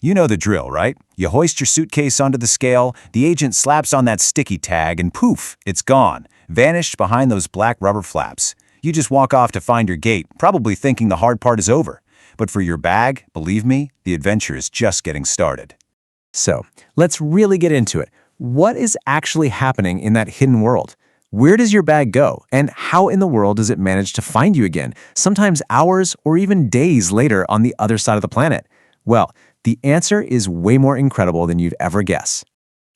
You know the drill, right? You hoist your suitcase onto the scale, the agent slaps on that sticky tag, and poof, it's gone, vanished behind those black rubber flaps. You just walk off to find your gate, probably thinking the hard part is over. But for your bag, believe me, the adventure is just getting started. So, let's really get into it. What is actually happening in that hidden world? Where does your bag go? And how in the world does it manage to find you again, sometimes hours or even days later on the other side of the planet? Well, the answer is way more incredible than you'd ever guess.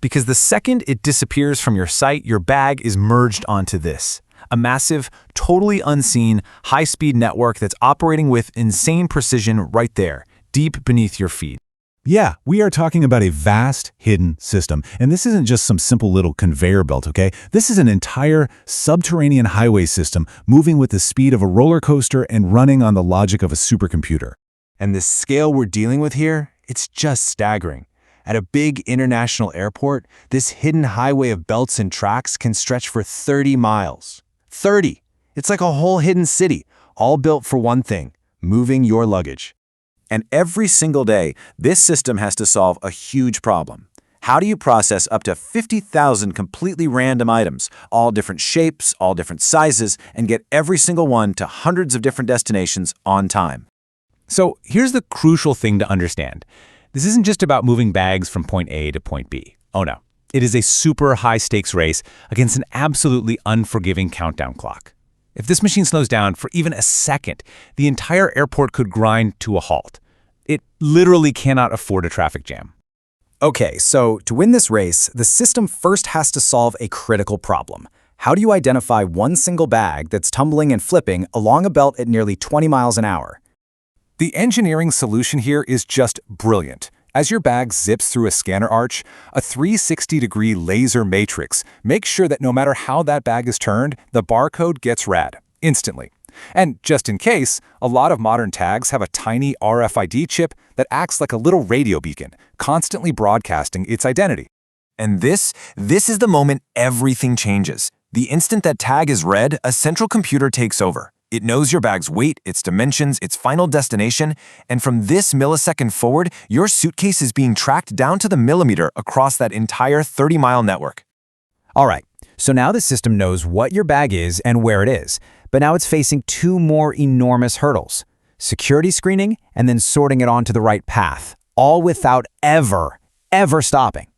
Because the second it disappears from your sight, your bag is merged onto this. A massive, totally unseen, high-speed network that's operating with insane precision right there, deep beneath your feet. Yeah, we are talking about a vast, hidden system. And this isn't just some simple little conveyor belt, okay? This is an entire subterranean highway system moving with the speed of a roller coaster and running on the logic of a supercomputer. And the scale we're dealing with here, it's just staggering. At a big international airport, this hidden highway of belts and tracks can stretch for 30 miles. 30! It's like a whole hidden city, all built for one thing, moving your luggage. And every single day, this system has to solve a huge problem. How do you process up to 50,000 completely random items, all different shapes, all different sizes, and get every single one to hundreds of different destinations on time? So here's the crucial thing to understand. This isn't just about moving bags from point A to point B. Oh no. It is a super high-stakes race against an absolutely unforgiving countdown clock. If this machine slows down for even a second, the entire airport could grind to a halt. It literally cannot afford a traffic jam. Okay, so to win this race, the system first has to solve a critical problem. How do you identify one single bag that's tumbling and flipping along a belt at nearly 20 miles an hour? The engineering solution here is just brilliant. As your bag zips through a scanner arch, a 360-degree laser matrix makes sure that no matter how that bag is turned, the barcode gets read instantly. And just in case, a lot of modern tags have a tiny RFID chip that acts like a little radio beacon, constantly broadcasting its identity. And this is the moment everything changes. The instant that tag is read, a central computer takes over. It knows your bag's weight, its dimensions, its final destination, and from this millisecond forward, your suitcase is being tracked down to the millimeter across that entire 30-mile network. All right, so now the system knows what your bag is and where it is, but now it's facing two more enormous hurdles: security screening and then sorting it onto the right path, all without ever stopping.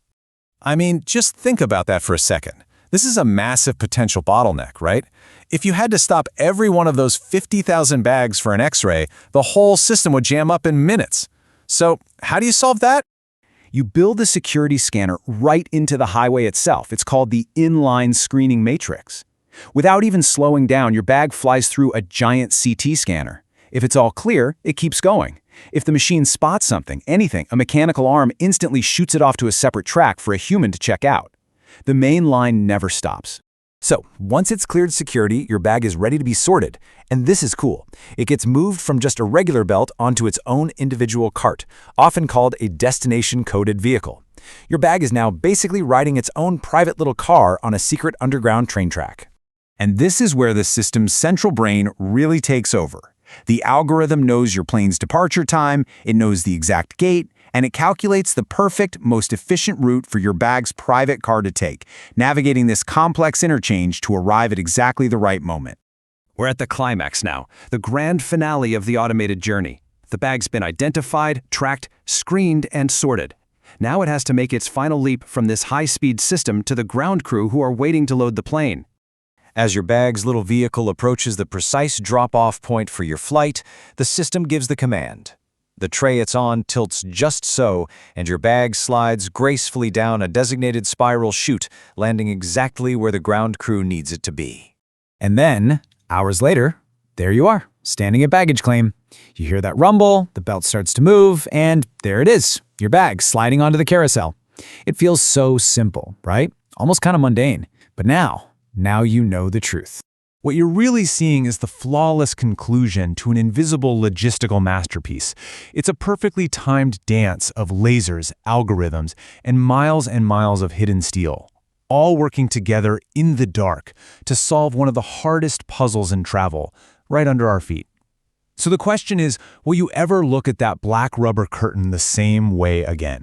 I mean, just think about that for a second. This is a massive potential bottleneck, right? If you had to stop every one of those 50,000 bags for an X-ray, the whole system would jam up in minutes. So how do you solve that? You build the security scanner right into the highway itself. It's called the inline screening matrix. Without even slowing down, your bag flies through a giant CT scanner. If it's all clear, it keeps going. If the machine spots something, anything, a mechanical arm instantly shoots it off to a separate track for a human to check out. The main line never stops. So, once it's cleared security, your bag is ready to be sorted. And this is cool. It gets moved from just a regular belt onto its own individual cart, often called a destination-coded vehicle. Your bag is now basically riding its own private little car on a secret underground train track. And this is where the system's central brain really takes over. The algorithm knows your plane's departure time, it knows the exact gate, and it calculates the perfect, most efficient route for your bag's private car to take, navigating this complex interchange to arrive at exactly the right moment. We're at the climax now, the grand finale of the automated journey. The bag's been identified, tracked, screened, and sorted. Now it has to make its final leap from this high-speed system to the ground crew who are waiting to load the plane. As your bag's little vehicle approaches the precise drop-off point for your flight, the system gives the command. The tray it's on tilts just so, and your bag slides gracefully down a designated spiral chute, landing exactly where the ground crew needs it to be. And then, hours later, there you are, standing at baggage claim. You hear that rumble, the belt starts to move, and there it is, your bag sliding onto the carousel. It feels so simple, right? Almost kind of mundane. But now you know the truth. What you're really seeing is the flawless conclusion to an invisible logistical masterpiece. It's a perfectly timed dance of lasers, algorithms, and miles of hidden steel, all working together in the dark to solve one of the hardest puzzles in travel, right under our feet. So the question is, will you ever look at that black rubber curtain the same way again?